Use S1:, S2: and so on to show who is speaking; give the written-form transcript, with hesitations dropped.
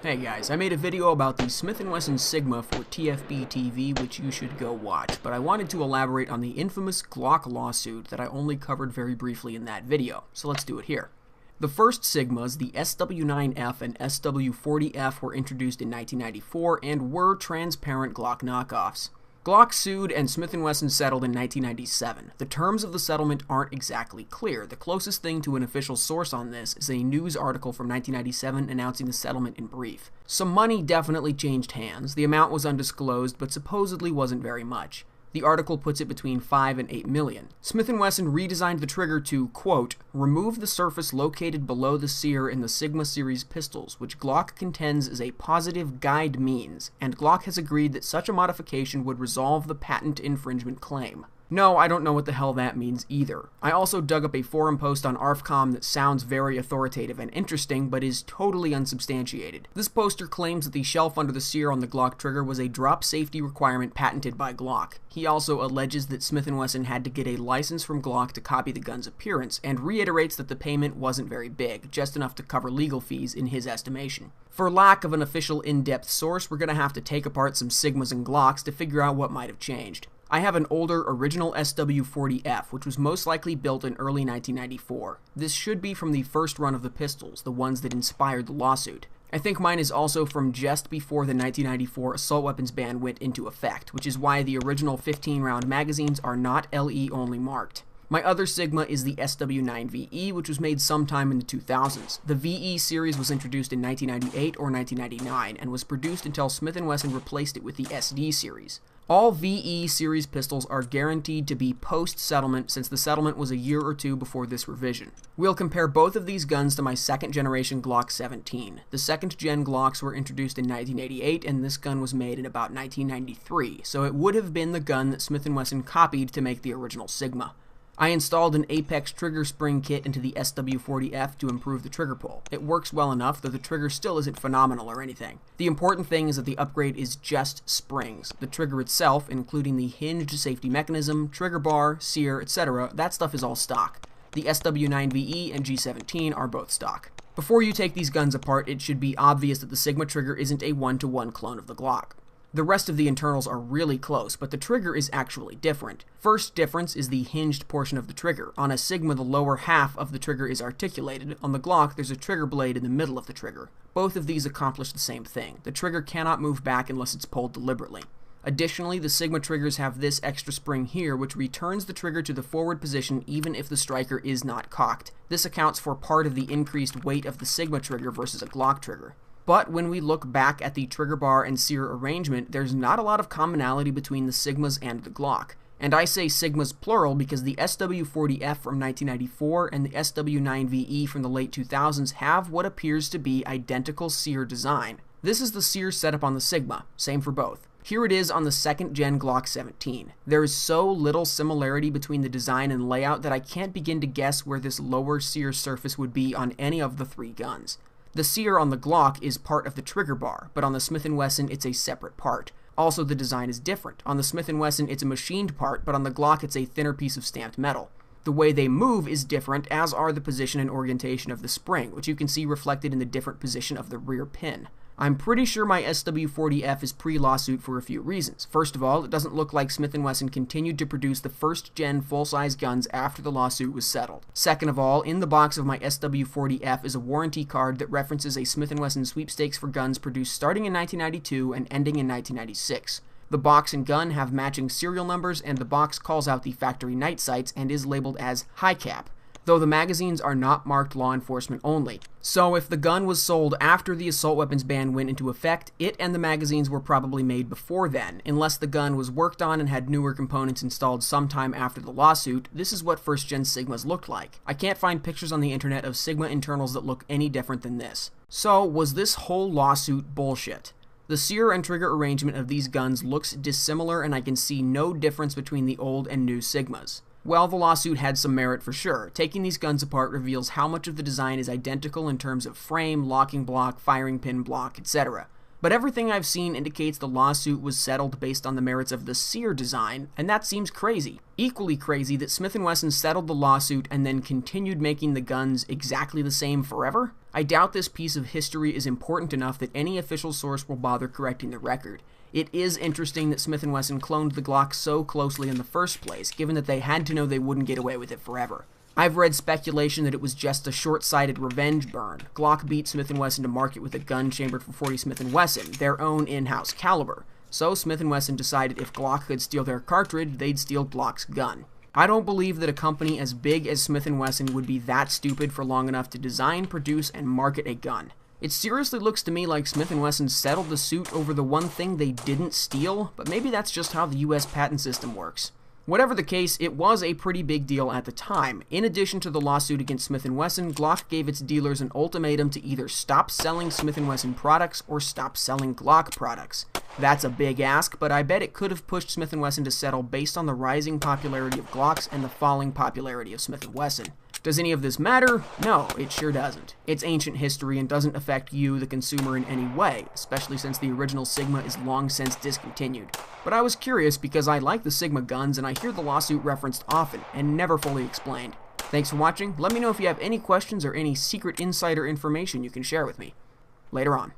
S1: Hey guys, I made a video about the Smith & Wesson Sigma for tspBTV, which you should go watch, but I wanted to elaborate on the infamous Glock lawsuit that I only covered very briefly in that video, so let's do it here. The first Sigmas, the SW9F and SW40F, were introduced in 1994 and were transparent Glock knockoffs. Glock sued and Smith & Wesson settled in 1997. The terms of the settlement aren't exactly clear. The closest thing to an official source on this is a news article from 1997 announcing the settlement in brief. Some money definitely changed hands. The amount was undisclosed, but supposedly wasn't very much. The article puts it between 5 and 8 million. Smith & Wesson redesigned the trigger to, quote, remove the surface located below the sear in the Sigma series pistols, which Glock contends is a positive guide means, and Glock has agreed that such a modification would resolve the patent infringement claim. No, I don't know what the hell that means either. I also dug up a forum post on ARFCOM that sounds very authoritative and interesting, but is totally unsubstantiated. This poster claims that the shelf under the sear on the Glock trigger was a drop safety requirement patented by Glock. He also alleges that Smith & Wesson had to get a license from Glock to copy the gun's appearance, and reiterates that the payment wasn't very big, just enough to cover legal fees in his estimation. For lack of an official in-depth source, we're gonna have to take apart some Sigmas and Glocks to figure out what might have changed. I have an older original SW40F, which was most likely built in early 1994. This should be from the first run of the pistols, the ones that inspired the lawsuit. I think mine is also from just before the 1994 assault weapons ban went into effect, which is why the original 15-round magazines are not LE only marked. My other Sigma is the SW9VE, which was made sometime in the 2000s. The VE series was introduced in 1998 or 1999, and was produced until Smith & Wesson replaced it with the SD series. All VE series pistols are guaranteed to be post-settlement, since the settlement was a year or two before this revision. We'll compare both of these guns to my second generation Glock 17. The second gen Glocks were introduced in 1988, and this gun was made in about 1993, so it would have been the gun that Smith & Wesson copied to make the original Sigma. I installed an Apex trigger spring kit into the SW40F to improve the trigger pull. It works well enough, though the trigger still isn't phenomenal or anything. The important thing is that the upgrade is just springs. The trigger itself, including the hinged safety mechanism, trigger bar, sear, etc., that stuff is all stock. The SW9VE and G17 are both stock. Before you take these guns apart, it should be obvious that the Sigma trigger isn't a one-to-one clone of the Glock. The rest of the internals are really close, but the trigger is actually different. First difference is the hinged portion of the trigger. On a Sigma, the lower half of the trigger is articulated. On the Glock, there's a trigger blade in the middle of the trigger. Both of these accomplish the same thing. The trigger cannot move back unless it's pulled deliberately. Additionally, the Sigma triggers have this extra spring here, which returns the trigger to the forward position even if the striker is not cocked. This accounts for part of the increased weight of the Sigma trigger versus a Glock trigger. But when we look back at the trigger bar and sear arrangement, there's not a lot of commonality between the Sigmas and the Glock. And I say Sigmas plural because the SW40F from 1994 and the SW9VE from the late 2000s have what appears to be identical sear design. This is the sear setup on the Sigma, same for both. Here it is on the second gen Glock 17. There is so little similarity between the design and layout that I can't begin to guess where this lower sear surface would be on any of the three guns. The sear on the Glock is part of the trigger bar, but on the Smith & Wesson it's a separate part. Also, the design is different. On the Smith & Wesson it's a machined part, but on the Glock it's a thinner piece of stamped metal. The way they move is different, as are the position and orientation of the spring, which you can see reflected in the different position of the rear pin. I'm pretty sure my SW40F is pre-lawsuit for a few reasons. First of all, it doesn't look like Smith & Wesson continued to produce the first-gen full-size guns after the lawsuit was settled. Second of all, in the box of my SW40F is a warranty card that references a Smith & Wesson sweepstakes for guns produced starting in 1992 and ending in 1996. The box and gun have matching serial numbers, and the box calls out the factory night sights and is labeled as high cap, though the magazines are not marked law enforcement only. So if the gun was sold after the assault weapons ban went into effect, it and the magazines were probably made before then. Unless the gun was worked on and had newer components installed sometime after the lawsuit, this is what first-gen Sigmas looked like. I can't find pictures on the internet of Sigma internals that look any different than this. So, was this whole lawsuit bullshit? The sear and trigger arrangement of these guns looks dissimilar, and I can see no difference between the old and new Sigmas. Well, the lawsuit had some merit for sure. Taking these guns apart reveals how much of the design is identical in terms of frame, locking block, firing pin block, etc. But everything I've seen indicates the lawsuit was settled based on the merits of the sear design, and that seems crazy. Equally crazy that Smith & Wesson settled the lawsuit and then continued making the guns exactly the same forever? I doubt this piece of history is important enough that any official source will bother correcting the record. It is interesting that Smith & Wesson cloned the Glock so closely in the first place, given that they had to know they wouldn't get away with it forever. I've read speculation that it was just a short-sighted revenge burn. Glock beat Smith & Wesson to market with a gun chambered for .40 Smith & Wesson, their own in-house caliber. So Smith & Wesson decided if Glock could steal their cartridge, they'd steal Glock's gun. I don't believe that a company as big as Smith & Wesson would be that stupid for long enough to design, produce, and market a gun. It seriously looks to me like Smith & Wesson settled the suit over the one thing they didn't steal, but maybe that's just how the US patent system works. Whatever the case, it was a pretty big deal at the time. In addition to the lawsuit against Smith & Wesson, Glock gave its dealers an ultimatum to either stop selling Smith & Wesson products or stop selling Glock products. That's a big ask, but I bet it could have pushed Smith & Wesson to settle based on the rising popularity of Glocks and the falling popularity of Smith & Wesson. Does any of this matter? No, it sure doesn't. It's ancient history and doesn't affect you, the consumer, in any way, especially since the original Sigma is long since discontinued. But I was curious because I like the Sigma guns and I hear the lawsuit referenced often and never fully explained. Thanks for watching. Let me know if you have any questions or any secret insider information you can share with me. Later on.